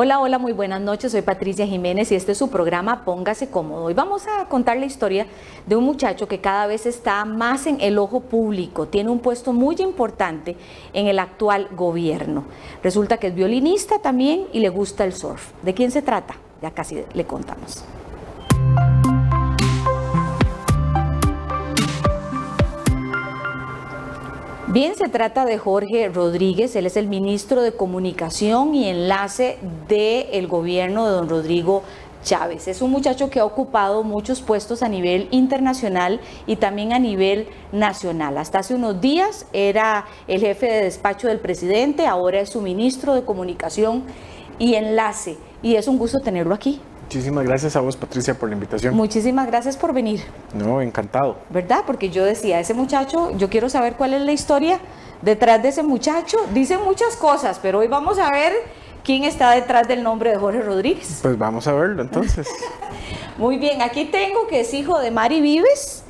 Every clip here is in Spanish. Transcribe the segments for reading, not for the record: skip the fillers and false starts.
Hola, hola, muy buenas noches, soy Patricia Jiménez y este es su programa Póngase Cómodo. Hoy vamos a contar la historia de un muchacho que cada vez está más en el ojo público, tiene un puesto muy importante en el actual gobierno. Resulta que es violinista también y le gusta el surf. ¿De quién se trata? Ya casi le contamos. Bien, se trata de Jorge Rodríguez, él es el ministro de Comunicación y Enlace del gobierno de don Rodrigo Chávez. Es un muchacho que ha ocupado muchos puestos a nivel internacional y también a nivel nacional. Hasta hace unos días era el jefe de despacho del presidente, ahora es su ministro de Comunicación y Enlace. Y es un gusto tenerlo aquí. Muchísimas gracias a vos, Patricia, por la invitación. Muchísimas gracias por venir. No, encantado. ¿Verdad? Porque yo decía, ese muchacho, yo quiero saber cuál es la historia detrás de ese muchacho. Dice muchas cosas, pero hoy vamos a ver quién está detrás del nombre de Jorge Rodríguez. Pues vamos a verlo entonces. Muy bien, aquí tengo que es hijo de Mari Vives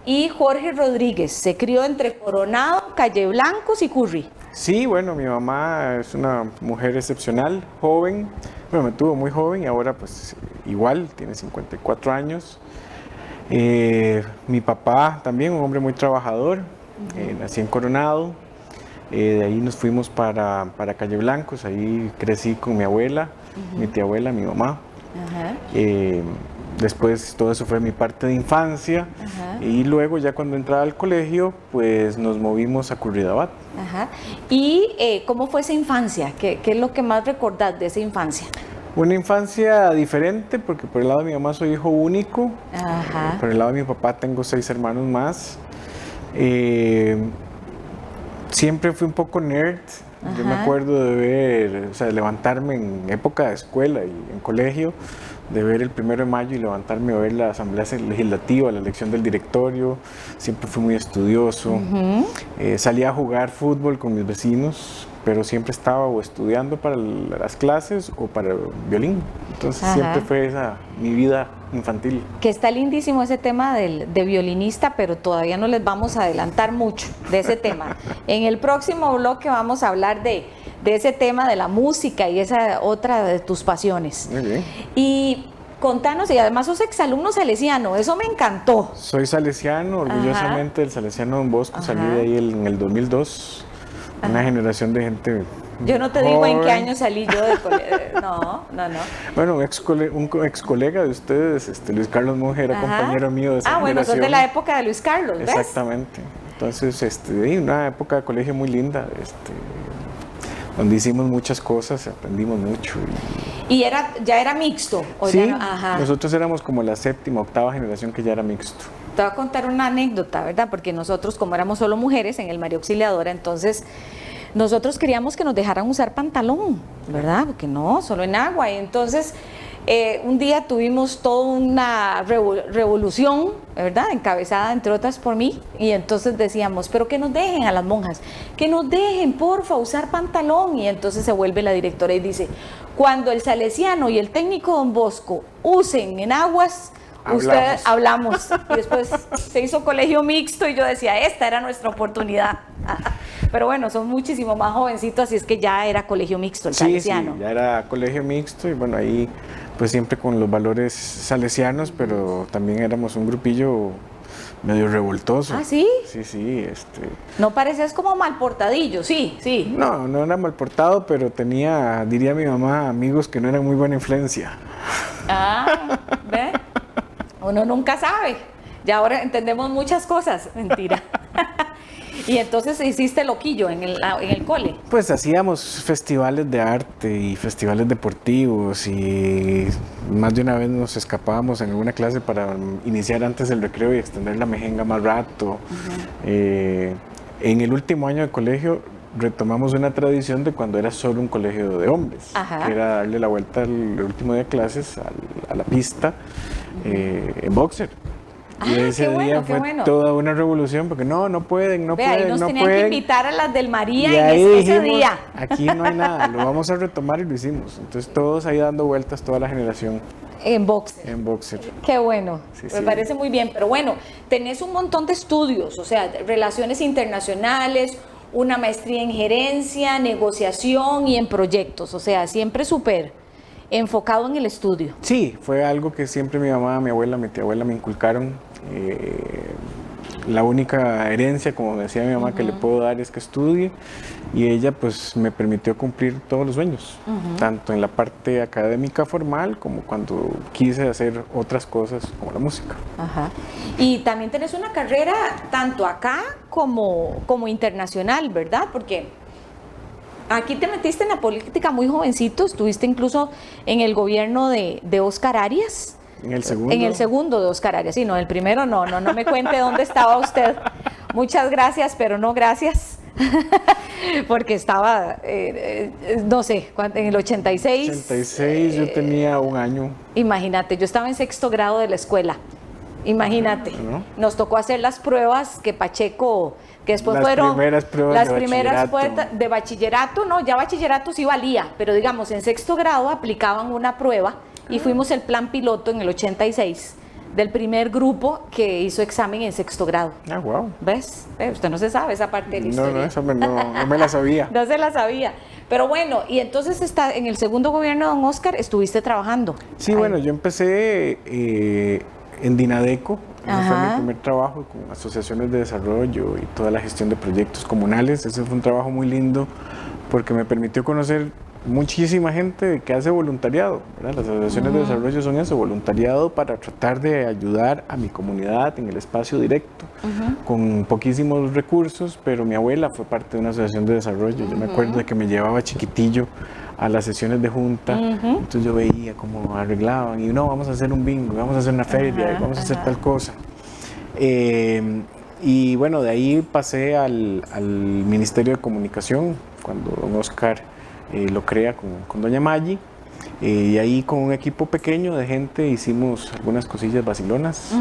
y Jorge Rodríguez. Se crió entre Coronado, Calle Blancos y Curry. Sí, bueno, mi mamá es una mujer excepcional, joven. Bueno, me tuvo muy joven y ahora pues igual, tiene 54 años. Mi papá también, un hombre muy trabajador, nací en Coronado. De ahí nos fuimos para Calle Blancos, ahí crecí con mi abuela, mi tía abuela, mi mamá. Después todo eso fue mi parte de infancia y luego ya cuando entraba al colegio pues nos movimos a Curridabat. ¿Y cómo fue esa infancia? ¿Qué es lo que más recordás de esa infancia? Una infancia diferente porque por el lado de mi mamá soy hijo único, por el lado de mi papá tengo 6 hermanos más. Siempre fui un poco nerd. Yo me acuerdo de ver, o sea, de levantarme en época de escuela y en colegio, de ver el 1 de mayo y levantarme a ver la asamblea legislativa, la elección del directorio. Siempre fui muy estudioso. Salía a jugar fútbol con mis vecinos, pero siempre estaba o estudiando para las clases o para el violín. Entonces siempre fue esa mi vida infantil. Que está lindísimo ese tema de violinista, pero todavía no les vamos a adelantar mucho de ese tema. En el próximo bloque vamos a hablar de ese tema de la música y esa otra de tus pasiones. Muy bien. Y contanos, y además sos exalumno salesiano, eso me encantó. Soy salesiano, orgullosamente del Salesiano Don Bosco, salí de ahí en el 2002. Una generación de gente. Yo no te digo en qué año salí yo del colegio. No. Bueno, un ex colega de ustedes, Luis Carlos Monge, era compañero mío de esa generación. Bueno, sos de la época de Luis Carlos, ¿ves? Exactamente. Entonces, una época de colegio muy linda, donde hicimos muchas cosas, aprendimos mucho. ¿Y ya era mixto? ¿O sí, ya no? Nosotros éramos como la 7ª, 8ª generación que ya era mixto. Te voy a contar una anécdota, ¿verdad? Porque nosotros, como éramos solo mujeres en el María Auxiliadora, entonces nosotros queríamos que nos dejaran usar pantalón, ¿verdad? Porque no, solo en agua. Y entonces un día tuvimos toda una revolución, ¿verdad? Encabezada, entre otras, por mí. Y entonces decíamos, pero que nos dejen a las monjas, que nos dejen, porfa, usar pantalón. Y entonces se vuelve la directora y dice, cuando el salesiano y el técnico Don Bosco usen en aguas, ustedes hablamos. Y después se hizo colegio mixto y yo decía, esta era nuestra oportunidad. Pero bueno, son muchísimo más jovencitos, así es que ya era colegio mixto el salesiano. Sí, ya era colegio mixto y bueno, ahí pues siempre con los valores salesianos, pero también éramos un grupillo medio revoltoso. ¿Ah, sí? Sí. No parecías como mal portadillo, sí. No era mal portado, pero tenía, diría mi mamá, amigos que no eran muy buena influencia. ¿Ve? Uno nunca sabe. Ya ahora entendemos muchas cosas. Mentira. Y entonces hiciste loquillo en el cole. Pues hacíamos festivales de arte y festivales deportivos y más de una vez nos escapábamos en alguna clase para iniciar antes el recreo y extender la mejenga más rato. En el último año de colegio retomamos una tradición de cuando era solo un colegio de hombres, que era darle la vuelta el último día de clases a la pista en boxer. Y ese día fue toda una revolución porque no pueden. Ahí nos tenían que invitar a las del María y en ahí ese día. Aquí no hay nada, lo vamos a retomar y lo hicimos. Entonces todos ahí dando vueltas, toda la generación. En boxer. En boxer. Qué bueno, sí, me parece muy bien. Pero bueno, tenés un montón de estudios, o sea, relaciones internacionales, una maestría en gerencia, negociación y en proyectos, o sea, siempre súper enfocado en el estudio. Sí, fue algo que siempre mi mamá, mi abuela, mi tía abuela me inculcaron. La única herencia, como decía mi mamá, que le puedo dar es que estudie, y ella pues me permitió cumplir todos los sueños, tanto en la parte académica formal como cuando quise hacer otras cosas como la música. Ajá. Y también tenés una carrera tanto acá como internacional, ¿verdad? Porque aquí te metiste en la política muy jovencito, estuviste incluso en el gobierno de Óscar Arias. En el segundo. En el segundo de Óscar Arias, sí, no, el primero no me cuente dónde estaba usted. Muchas gracias, pero no gracias. Porque estaba, no sé, en el 86. 86, yo tenía un año. Imagínate, yo estaba en sexto grado de la escuela. Imagínate, nos tocó hacer las pruebas que Pacheco, que después fueron las primeras pruebas de bachillerato. No, ya bachillerato sí valía, pero digamos en sexto grado aplicaban una prueba y fuimos el plan piloto en el 86 del primer grupo que hizo examen en sexto grado. Ah, wow. ¿Ves? Usted no se sabe esa parte de la historia. No, esa no me la sabía. No se la sabía. Pero bueno, y entonces en el segundo gobierno de don Óscar estuviste trabajando. Sí, bueno, yo empecé en Dinadeco. Ese fue mi primer trabajo con asociaciones de desarrollo y toda la gestión de proyectos comunales. Ese fue un trabajo muy lindo porque me permitió conocer muchísima gente que hace voluntariado, ¿verdad? Las asociaciones de desarrollo son eso, voluntariado para tratar de ayudar a mi comunidad en el espacio directo, con poquísimos recursos, pero mi abuela fue parte de una asociación de desarrollo. Yo me acuerdo de que me llevaba chiquitillo a las sesiones de junta, entonces yo veía cómo arreglaban y no, vamos a hacer un bingo, vamos a hacer una feria, vamos a hacer tal cosa. Y bueno, de ahí pasé al Ministerio de Comunicación, cuando don Óscar lo crea con doña Maggi, y ahí con un equipo pequeño de gente hicimos algunas cosillas vacilonas.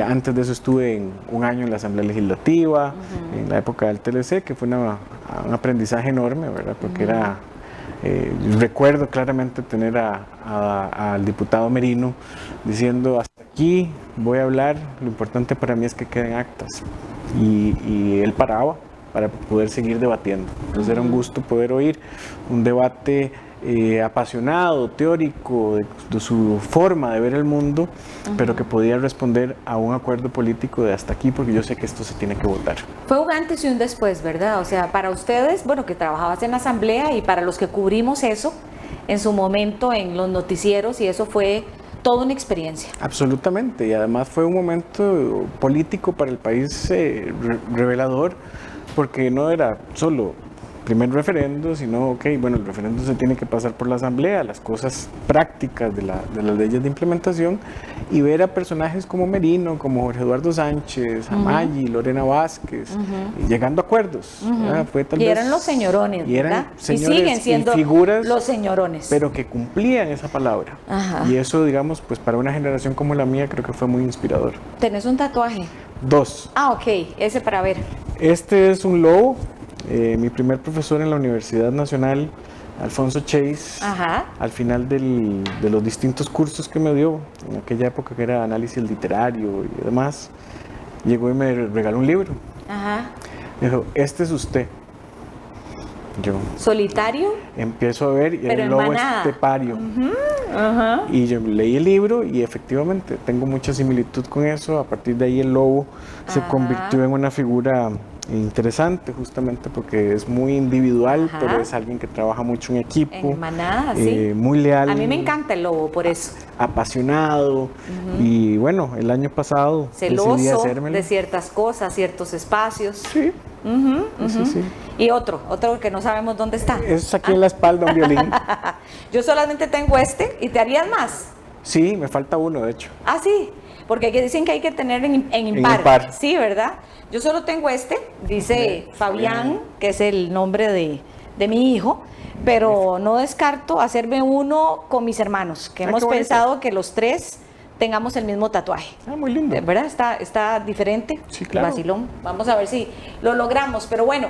Antes de eso estuve un año en la Asamblea Legislativa, en la época del TLC, que fue un aprendizaje enorme, ¿verdad? Porque era... recuerdo claramente tener al diputado Merino diciendo: hasta aquí voy a hablar, lo importante para mí es que queden actas, y él paraba para poder seguir debatiendo. Entonces era un gusto poder oír un debate apasionado, teórico, de su forma de ver el mundo, pero que podía responder a un acuerdo político de hasta aquí, porque yo sé que esto se tiene que votar. Fue un antes y un después, ¿verdad? O sea, para ustedes, bueno, que trabajabas en la asamblea, y para los que cubrimos eso en su momento en los noticieros, y eso fue toda una experiencia. Absolutamente, y además fue un momento político para el país revelador, porque no era solo primer referendo, sino, ok, bueno, el referendo se tiene que pasar por la asamblea, las cosas prácticas de las leyes de implementación, y ver a personajes como Merino, como Jorge Eduardo Sánchez, Amaggi, Lorena Vázquez, llegando a acuerdos. Fue tal y vez, eran los señorones, y eran ¿verdad? señores y siguen siendo figuras, los señorones, pero que cumplían esa palabra. Y eso, digamos, pues para una generación como la mía, creo que fue muy inspirador. ¿Tenés un tatuaje? 2. Ah, ok, ese para ver. Este es un lobo. Mi primer profesor en la Universidad Nacional, Alfonso Chase, al final de los distintos cursos que me dio, en aquella época que era análisis literario y demás, llegó y me regaló un libro. Me dijo: este es usted. Yo, ¿solitario? Empiezo a ver, y el lobo estepario. Y yo leí el libro y efectivamente tengo mucha similitud con eso. A partir de ahí el lobo se convirtió en una figura interesante, justamente porque es muy individual, pero es alguien que trabaja mucho en equipo, en manada, sí. Muy leal. A mí me encanta el lobo por eso. Apasionado. Y bueno, el año pasado celoso decidí hacérmelo de ciertas cosas, ciertos espacios. Sí. Sí. Y otro que no sabemos dónde está. Es aquí en la espalda, un violín. Yo solamente tengo este, ¿y te harías más? Sí, me falta uno, de hecho. Ah, sí, porque aquí dicen que hay que tener en impar. Sí, ¿verdad? Yo solo tengo este, dice Fabián, que es el nombre de mi hijo, pero no descarto hacerme uno con mis hermanos, que hemos pensado que los tres tengamos el mismo tatuaje. Muy lindo. ¿Verdad? Está diferente. Sí, claro. Vacilón. Vamos a ver si lo logramos. Pero bueno,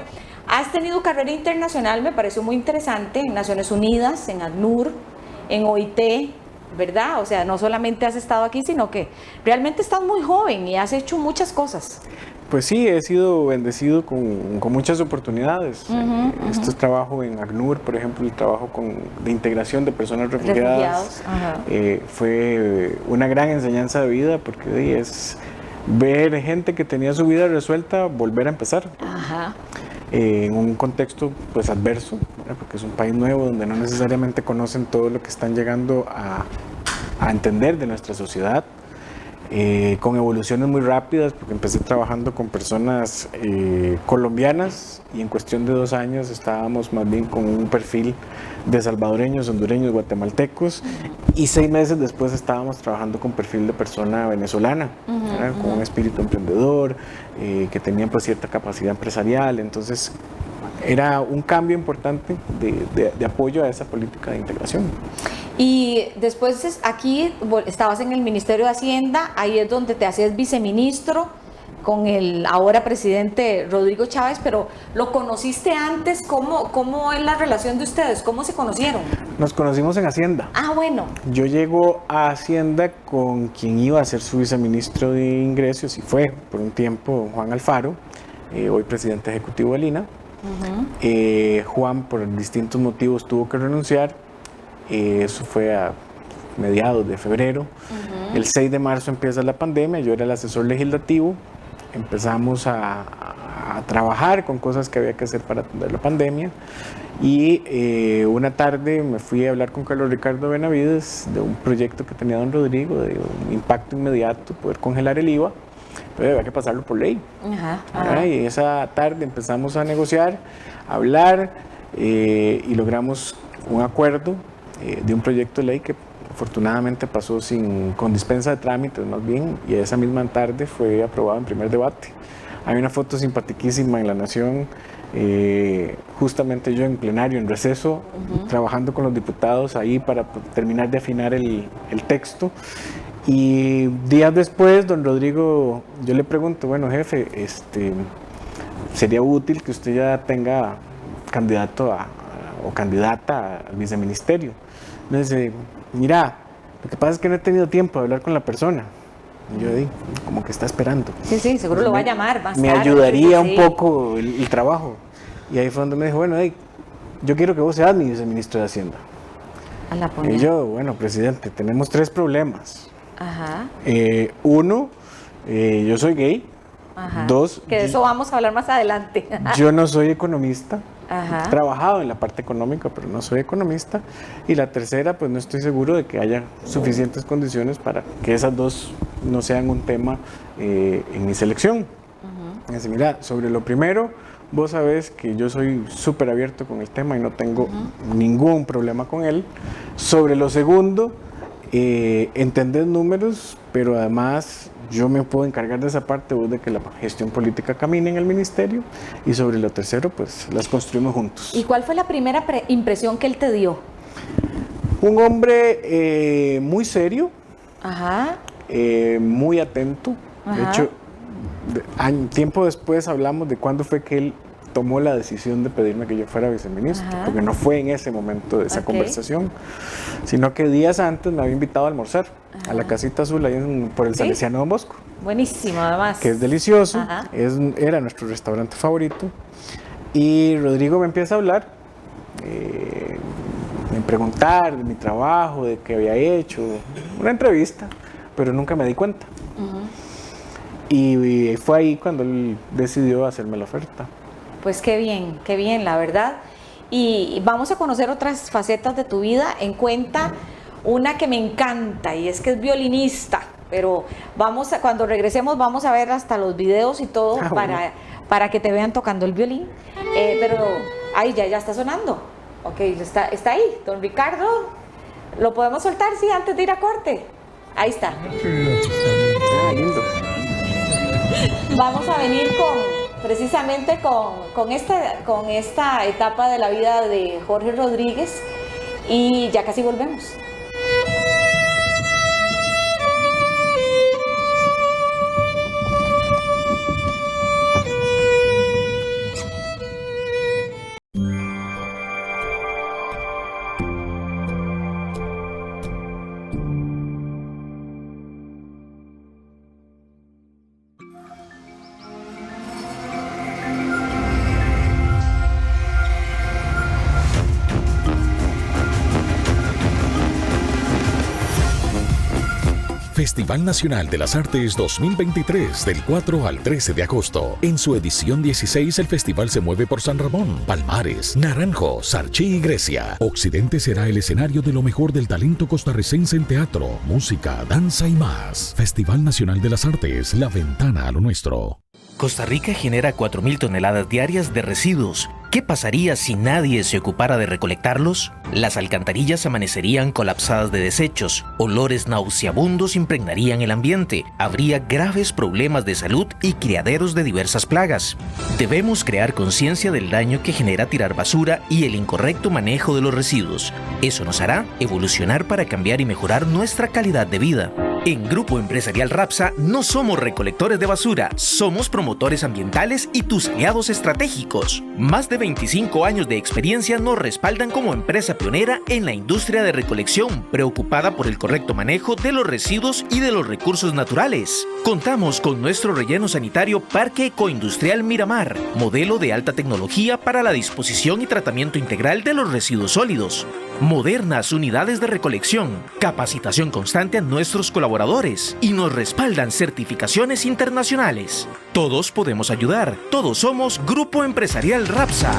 has tenido carrera internacional, me pareció muy interesante, en Naciones Unidas, en ACNUR, en OIT, ¿verdad? O sea, no solamente has estado aquí, sino que realmente estás muy joven y has hecho muchas cosas. Pues sí, he sido bendecido con muchas oportunidades. Este trabajo en ACNUR, por ejemplo, el trabajo de integración de personas refugiadas, fue una gran enseñanza de vida, porque es ver gente que tenía su vida resuelta volver a empezar. En un contexto pues adverso, ¿verdad? Porque es un país nuevo donde no necesariamente conocen todo lo que están llegando a entender de nuestra sociedad. Con evoluciones muy rápidas, porque empecé trabajando con personas colombianas y en cuestión de 2 años estábamos más bien con un perfil de salvadoreños, hondureños, guatemaltecos, y 6 meses después estábamos trabajando con perfil de persona venezolana, con un espíritu emprendedor, que tenían pues cierta capacidad empresarial. Entonces era un cambio importante de apoyo a esa política de integración. Y después aquí estabas en el Ministerio de Hacienda, ahí es donde te hacías viceministro con el ahora presidente Rodrigo Chávez, pero ¿lo conociste antes? ¿Cómo es la relación de ustedes? ¿Cómo se conocieron? Nos conocimos en Hacienda. Ah, bueno. Yo llego a Hacienda con quien iba a ser su viceministro de Ingresos y fue por un tiempo Juan Alfaro, hoy presidente ejecutivo del INA. Juan, por distintos motivos, tuvo que renunciar. Eso fue a mediados de febrero. El 6 de marzo empieza la pandemia, yo era el asesor legislativo. Empezamos a trabajar con cosas que había que hacer para atender la pandemia. Y una tarde me fui a hablar con Carlos Ricardo Benavides de un proyecto que tenía don Rodrigo, de un impacto inmediato, poder congelar el IVA. Pero había que pasarlo por ley. Y esa tarde empezamos a negociar, a hablar, y logramos un acuerdo de un proyecto de ley que afortunadamente pasó con dispensa de trámites más bien, y esa misma tarde fue aprobado en primer debate. Hay una foto simpaticísima en La Nación, justamente yo en plenario, en receso, trabajando con los diputados ahí para terminar de afinar el texto. Y días después, don Rodrigo, yo le pregunto, bueno jefe, sería útil que usted ya tenga candidato o candidata al viceministerio. Me dice, mira, lo que pasa es que no he tenido tiempo de hablar con la persona. Y yo digo, como que está esperando. Sí, seguro entonces lo va a llamar más tarde. Me ayudaría un poco el trabajo. Y ahí fue donde me dijo, bueno, yo quiero que vos seas mi viceministro de Hacienda. Y yo, bueno, presidente, tenemos 3 problemas. Uno, yo soy gay. 2, que de eso vamos a hablar más adelante. Yo no soy economista. He trabajado en la parte económica, pero no soy economista. Y la tercera, pues no estoy seguro de que haya suficientes condiciones para que esas 2 no sean un tema en mi selección. Y dice, mira, sobre lo primero, vos sabés que yo soy súper abierto con el tema y no tengo ningún problema con él. Sobre lo segundo, entender números, pero además yo me puedo encargar de esa parte, vos, de que la gestión política camine en el ministerio. Y sobre lo tercero, pues las construimos juntos. ¿Y cuál fue la primera impresión que él te dio? Un hombre muy serio, muy atento. De hecho, tiempo después hablamos de cuándo fue que él tomó la decisión de pedirme que yo fuera viceministro, porque no fue en ese momento de esa conversación, sino que días antes me había invitado a almorzar a la Casita Azul, ahí por el Salesiano Don Bosco. Buenísimo, además. Que es delicioso, era nuestro restaurante favorito. Y Rodrigo me empieza a hablar, me preguntar de mi trabajo, de qué había hecho, una entrevista, pero nunca me di cuenta. Y fue ahí cuando él decidió hacerme la oferta. Pues qué bien, la verdad. Y vamos a conocer otras facetas de tu vida. En cuenta una que me encanta, y es que es violinista. Pero cuando regresemos vamos a ver hasta los videos y todo para que te vean tocando el violín. Pero ahí ya está sonando. Ok, está ahí, don Ricardo. ¿Lo podemos soltar, sí, antes de ir a corte? Ahí está. Lindo. Vamos a venir precisamente con esta etapa de la vida de Jorge Rodríguez, y ya casi volvemos. Festival Nacional de las Artes 2023 del 4 al 13 de agosto. En su edición 16 el festival se mueve por San Ramón, Palmares, Naranjo, Sarchí y Grecia. Occidente será el escenario de lo mejor del talento costarricense en teatro, música, danza y más. Festival Nacional de las Artes, la ventana a lo nuestro. Costa Rica genera 4.000 toneladas diarias de residuos. ¿Qué pasaría si nadie se ocupara de recolectarlos? Las alcantarillas amanecerían colapsadas de desechos, olores nauseabundos impregnarían el ambiente, habría graves problemas de salud y criaderos de diversas plagas. Debemos crear conciencia del daño que genera tirar basura y el incorrecto manejo de los residuos. Eso nos hará evolucionar para cambiar y mejorar nuestra calidad de vida. En Grupo Empresarial Rapsa no somos recolectores de basura, somos promotores ambientales y tus aliados estratégicos. Más de 25 años de experiencia nos respaldan como empresa pionera en la industria de recolección, preocupada por el correcto manejo de los residuos y de los recursos naturales. Contamos con nuestro relleno sanitario Parque Ecoindustrial Miramar, modelo de alta tecnología para la disposición y tratamiento integral de los residuos sólidos. Modernas unidades de recolección, capacitación constante a nuestros colaboradores y nos respaldan certificaciones internacionales. Todos podemos ayudar, todos somos Grupo Empresarial Rapsa.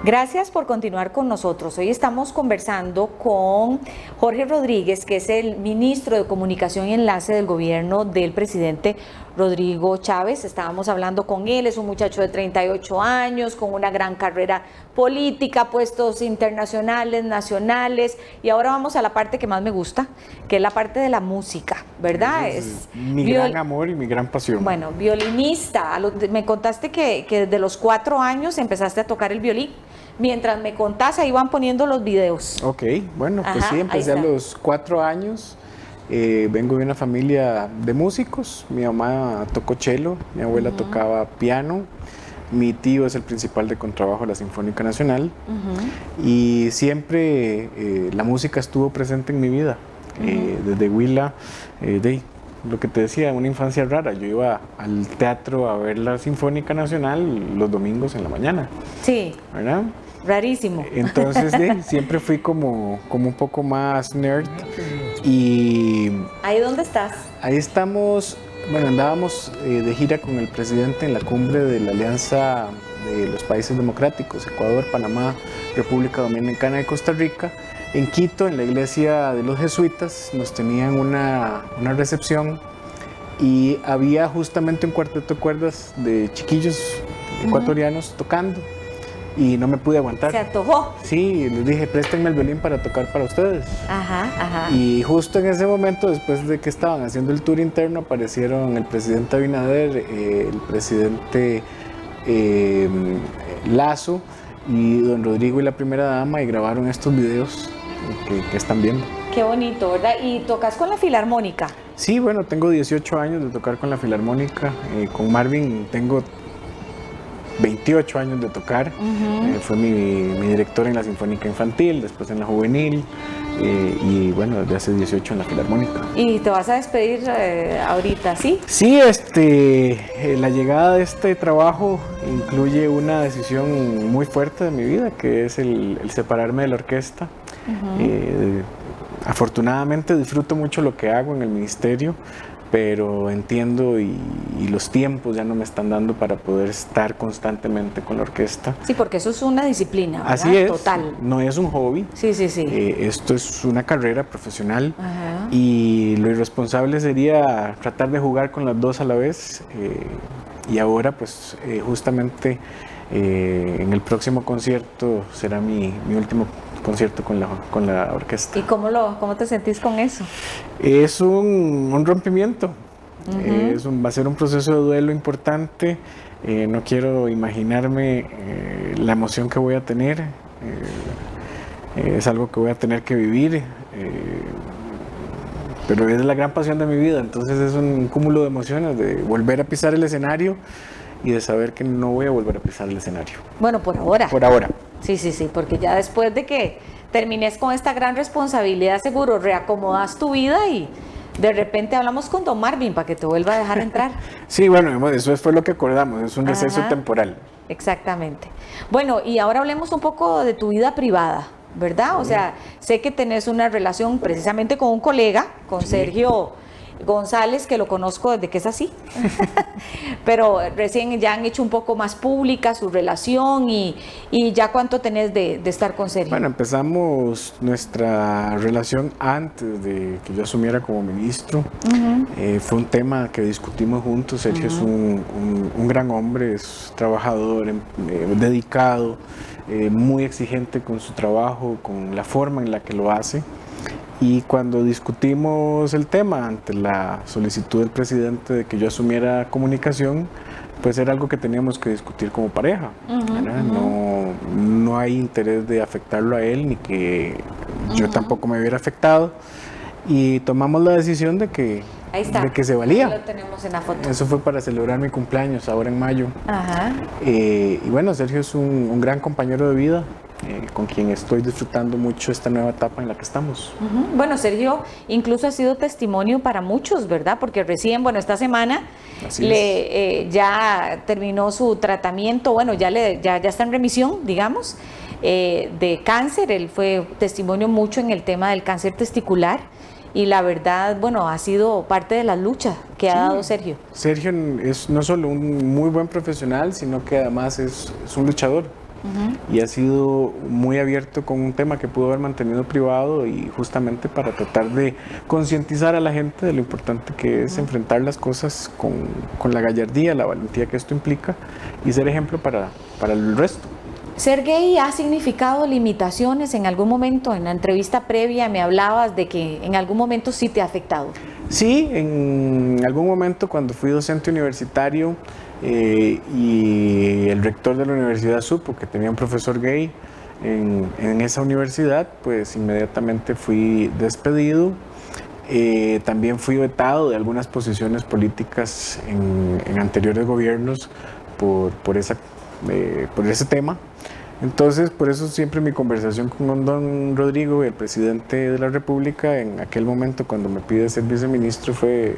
Gracias por continuar con nosotros. Hoy estamos conversando con Jorge Rodríguez, que es el ministro de Comunicación y Enlace del gobierno del presidente Rodrigo Chávez. Estábamos hablando con él, es un muchacho de 38 años, con una gran carrera política, puestos internacionales, nacionales, y ahora vamos a la parte que más me gusta, que es la parte de la música, ¿verdad? Es mi gran amor y mi gran pasión. Bueno, violinista, me contaste que desde los 4 años empezaste a tocar el violín. Mientras me contás, ahí van poniendo los videos. Ok, bueno, pues Ajá, sí, empecé a los 4 años. Vengo de una familia de músicos. Mi mamá tocó cello, mi abuela tocaba piano, mi tío es el principal de contrabajo de la Sinfónica Nacional. Y siempre la música estuvo presente en mi vida. Desde Huila, lo que te decía, una infancia rara. Yo iba al teatro a ver la Sinfónica Nacional los domingos en la mañana. Sí. ¿Verdad? Rarísimo. Entonces siempre fui como un poco más nerd. Y ¿Ahí dónde estás? ahí estamos, bueno, andábamos de gira con el presidente en la cumbre de la Alianza de los Países Democráticos, Ecuador, Panamá, República Dominicana y Costa Rica. En Quito, en la iglesia de los jesuitas, nos tenían una recepción y había justamente un cuarteto de cuerdas de chiquillos ecuatorianos tocando y no me pude aguantar. ¿Se antojó? Sí, les dije, préstenme el violín para tocar para ustedes. Ajá, ajá. Y justo en ese momento, después de que estaban haciendo el tour interno, aparecieron el presidente Abinader, el presidente Lazo y don Rodrigo y la primera dama, y grabaron estos videos que están viendo. Qué bonito, ¿verdad? ¿Y tocas con la Filarmónica? Sí, bueno, tengo 18 años de tocar con la Filarmónica. Con Marvin tengo 28 años de tocar. Fue mi director en la Sinfónica Infantil, después en la Juvenil, y bueno, desde hace 18 en la Filarmónica. ¿Y te vas a despedir ahorita, sí? Sí, la llegada de este trabajo incluye una decisión muy fuerte de mi vida, que es el separarme de la orquesta. Afortunadamente disfruto mucho lo que hago en el ministerio, pero entiendo y los tiempos ya no me están dando para poder estar constantemente con la orquesta. Sí, porque eso es una disciplina, ¿verdad? Así es, total. No es un hobby. Sí, sí, sí. Esto es una carrera profesional. Ajá. Y lo irresponsable sería tratar de jugar con las dos a la vez. Y ahora, pues, justamente en el próximo concierto será mi último concierto con la orquesta. ¿Y cómo te sentís con eso? Es un rompimiento. Va a ser un proceso de duelo importante. No quiero imaginarme la emoción que voy a tener. Es algo que voy a tener que vivir. Pero es la gran pasión de mi vida. Entonces es un cúmulo de emociones, de volver a pisar el escenario y de saber que no voy a volver a pisar el escenario. Bueno, por ahora. Por ahora. Sí, porque ya después de que termines con esta gran responsabilidad, seguro reacomodas tu vida y de repente hablamos con don Marvin para que te vuelva a dejar entrar. Sí, bueno, eso fue lo que acordamos, es un receso temporal. Exactamente. Bueno, y ahora hablemos un poco de tu vida privada, ¿verdad? O sea, sé que tenés una relación precisamente con un colega, con Sergio González, que lo conozco desde que es así, pero recién ya han hecho un poco más pública su relación y ya cuánto tenés de estar con Sergio. Bueno, empezamos nuestra relación antes de que yo asumiera como ministro. Fue un tema que discutimos juntos. Sergio es un gran hombre, es trabajador, dedicado, muy exigente con su trabajo, con la forma en la que lo hace. Y cuando discutimos el tema ante la solicitud del presidente de que yo asumiera comunicación, pues era algo que teníamos que discutir como pareja. No hay interés de afectarlo a él, ni que yo tampoco me hubiera afectado. Y tomamos la decisión de que, se valía. Ahí lo tenemos en la foto. Eso fue para celebrar mi cumpleaños, ahora en mayo. Y bueno, Sergio es un gran compañero de vida. Con quien estoy disfrutando mucho esta nueva etapa en la que estamos. Bueno, Sergio incluso ha sido testimonio para muchos, ¿verdad? Porque recién, esta semana ya terminó su tratamiento, ya está en remisión, digamos, de cáncer. Él fue testimonio mucho en el tema del cáncer testicular y la verdad, ha sido parte de la lucha que ha dado Sergio. Sergio es no solo un muy buen profesional, sino que además es un luchador. Y ha sido muy abierto con un tema que pudo haber mantenido privado y justamente para tratar de concientizar a la gente de lo importante que es enfrentar las cosas con la gallardía, la valentía que esto implica y ser ejemplo para el resto. ¿Ser gay ha significado limitaciones en algún momento? En la entrevista previa me hablabas de que en algún momento sí te ha afectado. Sí, en algún momento cuando fui docente universitario y el rector de la universidad supo que tenía un profesor gay en esa universidad, pues inmediatamente fui despedido. También fui vetado de algunas posiciones políticas en anteriores gobiernos por ese tema. Entonces, por eso siempre mi conversación con don Rodrigo, el presidente de la República, en aquel momento cuando me pide ser viceministro,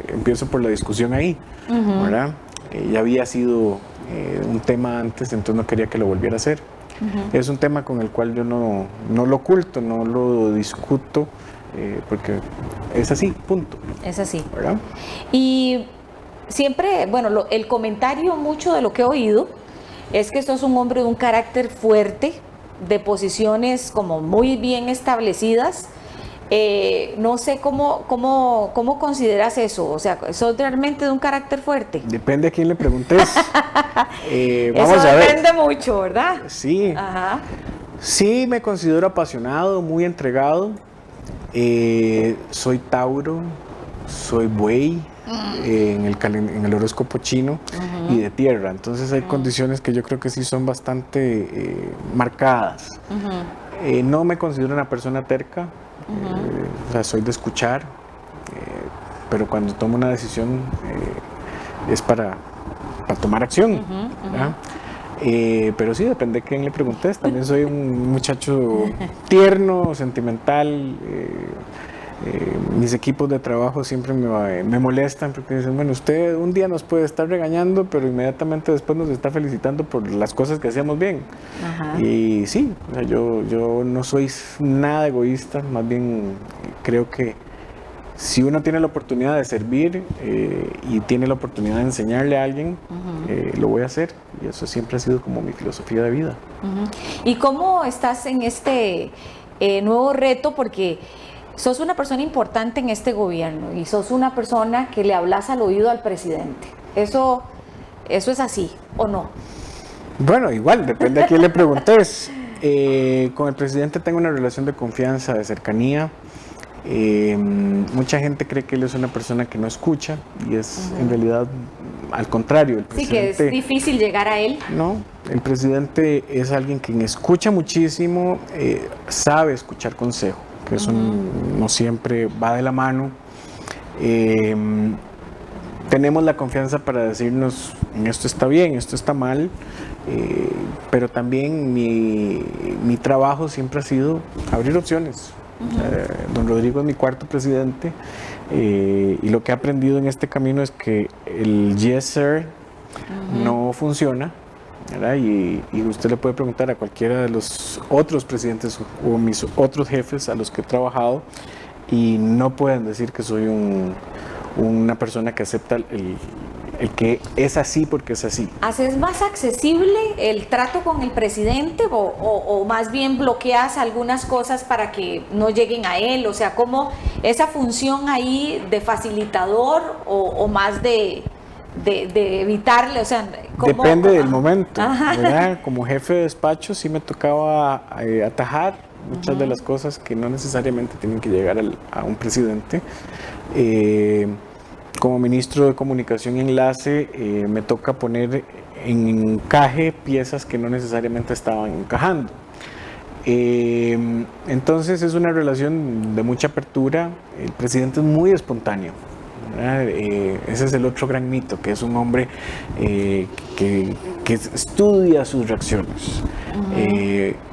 empiezo por la discusión ahí, ¿verdad? Ya había sido un tema antes, entonces no quería que lo volviera a hacer. Es un tema con el cual yo no lo oculto, no lo discuto, porque es así, punto. Es así. ¿Verdad? Y siempre, el comentario mucho de lo que he oído es que sos un hombre de un carácter fuerte, de posiciones como muy bien establecidas. No sé cómo consideras eso, o sea, ¿sos realmente de un carácter fuerte? Depende a quién le preguntes. Eso depende mucho, ¿verdad? Sí. Sí, me considero apasionado, muy entregado. Soy Tauro, soy buey en el horóscopo chino y de tierra, entonces hay condiciones que yo creo que sí son bastante marcadas. No me considero una persona terca. O sea, soy de escuchar, pero cuando tomo una decisión es para tomar acción. Pero sí, depende de quién le preguntes. También soy un muchacho tierno, sentimental. Mis equipos de trabajo siempre me molestan porque dicen, bueno, usted un día nos puede estar regañando, pero inmediatamente después nos está felicitando por las cosas que hacíamos bien. Y sí, o sea, yo no soy nada egoísta, más bien creo que si uno tiene la oportunidad de servir y tiene la oportunidad de enseñarle a alguien, lo voy a hacer, y eso siempre ha sido como mi filosofía de vida. ¿Y cómo estás en este nuevo reto? Porque sos una persona importante en este gobierno y sos una persona que le hablas al oído al presidente. ¿Eso es así o no? Bueno, igual, depende a quién le preguntes. Con el presidente tengo una relación de confianza, de cercanía. Mucha gente cree que él es una persona que no escucha y es en realidad al contrario. El presidente, sí, que es difícil llegar a él. No, el presidente es alguien quien escucha muchísimo, sabe escuchar consejo, que eso no siempre va de la mano. tenemos la confianza para decirnos, en esto está bien, esto está mal, pero también mi trabajo siempre ha sido abrir opciones. Don Rodrigo es mi cuarto presidente, y lo que he aprendido en este camino es que el yes sir no funciona, ¿verdad? Y usted le puede preguntar a cualquiera de los otros presidentes o mis otros jefes a los que he trabajado y no pueden decir que soy una persona que acepta el que es así porque es así. ¿Haces más accesible el trato con el presidente o más bien bloqueas algunas cosas para que no lleguen a él? O sea, ¿cómo esa función ahí de facilitador o más de evitarle? O sea, ¿cómo? Depende del momento, ¿verdad? Como jefe de despacho sí me tocaba atajar muchas de las cosas que no necesariamente tienen que llegar a un presidente. Como ministro de Comunicación y Enlace, me toca poner en encaje piezas que no necesariamente estaban encajando. Entonces es una relación de mucha apertura. El presidente es muy espontáneo, ¿verdad? Ese es el otro gran mito, que es un hombre que estudia sus reacciones.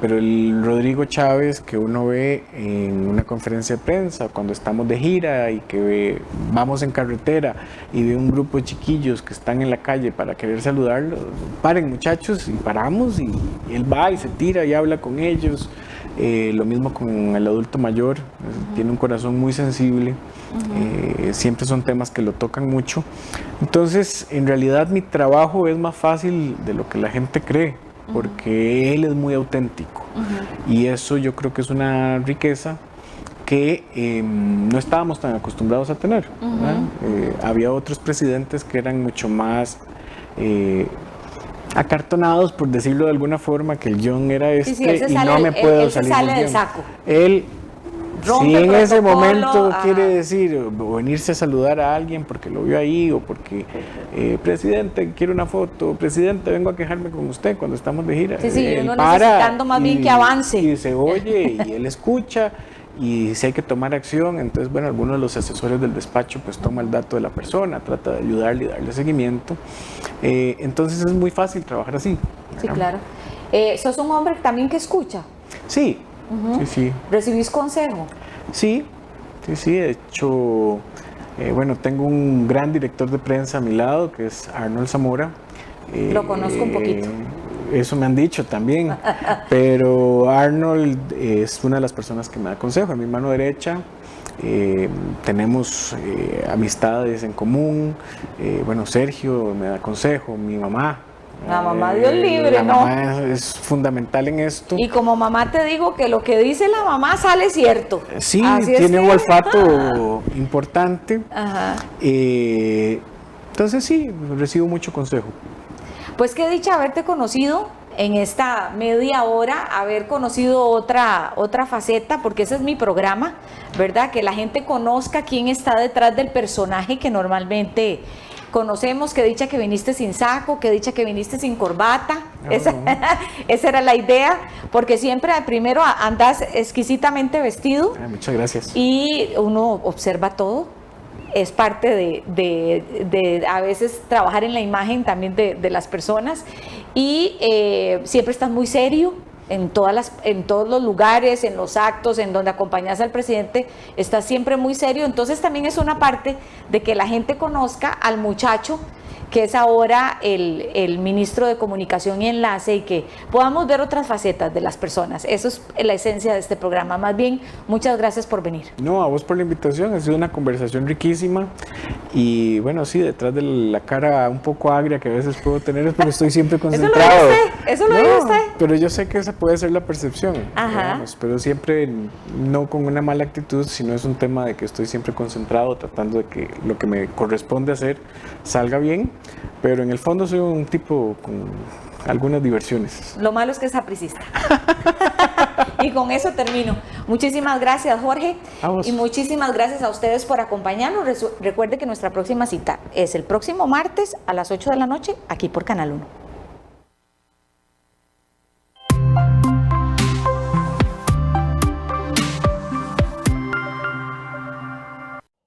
Pero el Rodrigo Chávez que uno ve en una conferencia de prensa, cuando estamos de gira y que vamos en carretera y ve un grupo de chiquillos que están en la calle para querer saludarlo, paren muchachos, y paramos, y él va y se tira y habla con ellos. Lo mismo con el adulto mayor, tiene un corazón muy sensible, siempre son temas que lo tocan mucho. Entonces, en realidad mi trabajo es más fácil de lo que la gente cree, porque él es muy auténtico, y eso yo creo que es una riqueza que no estábamos tan acostumbrados a tener. Había otros presidentes que eran mucho más acartonados, por decirlo de alguna forma, que el guión era este, y no me puedo salir del guión. Saco. Él, si en ese momento quiere ajá, decir o venirse a saludar a alguien porque lo vio ahí, o porque presidente, quiero una foto, presidente, vengo a quejarme con usted cuando estamos de gira. Sí, Él uno para necesitando más bien que avance. Y se oye, y él escucha, y si hay que tomar acción, entonces, bueno, algunos de los asesores del despacho pues toma el dato de la persona, trata de ayudarle y darle seguimiento. Entonces es muy fácil trabajar así. Sí, claro. ¿Sos un hombre también que escucha? Sí, sí. ¿Recibís consejo? Sí, de hecho, bueno, tengo un gran director de prensa a mi lado, que es Arnold Zamora. Lo conozco un poquito. Eso me han dicho también, pero Arnold es una de las personas que me da consejo, a mi mano derecha. Tenemos amistades en común. Bueno, Sergio me da consejo, mi mamá. La mamá, Dios libre, la ¿no? mamá es fundamental en esto. Y como mamá te digo que lo que dice la mamá sale cierto. Sí, Así tiene es un olfato importante. Ajá. Entonces sí, recibo mucho consejo. Pues qué dicha haberte conocido en esta media hora, haber conocido otra faceta, porque ese es mi programa, ¿verdad? Que la gente conozca quién está detrás del personaje que normalmente conocemos. Qué dicha que viniste sin saco, qué dicha que viniste sin corbata. Esa era la idea, porque siempre primero andas exquisitamente vestido. Muchas gracias. Y uno observa todo. Es parte de a veces trabajar en la imagen también de las personas, y siempre estás muy serio en todos los lugares, en los actos, en donde acompañas al presidente, estás siempre muy serio. Entonces también es una parte de que la gente conozca al muchacho que es ahora el ministro de Comunicación y Enlace, y que podamos ver otras facetas de las personas. Eso es la esencia de este programa. Más bien, muchas gracias por venir. No, a vos por la invitación, ha sido una conversación riquísima, y bueno, sí, detrás de la cara un poco agria que a veces puedo tener es porque estoy siempre concentrado. Eso lo dice usted. Pero yo sé que esa puede ser la percepción, digamos, pero siempre no con una mala actitud, sino es un tema de que estoy siempre concentrado, tratando de que lo que me corresponde hacer salga bien, pero en el fondo soy un tipo con algunas diversiones. Lo malo es que es sapricista. Y con eso termino. Muchísimas gracias, Jorge. Y muchísimas gracias a ustedes por acompañarnos. Recuerde que nuestra próxima cita es el próximo martes a las 8 de la noche, aquí por Canal 1.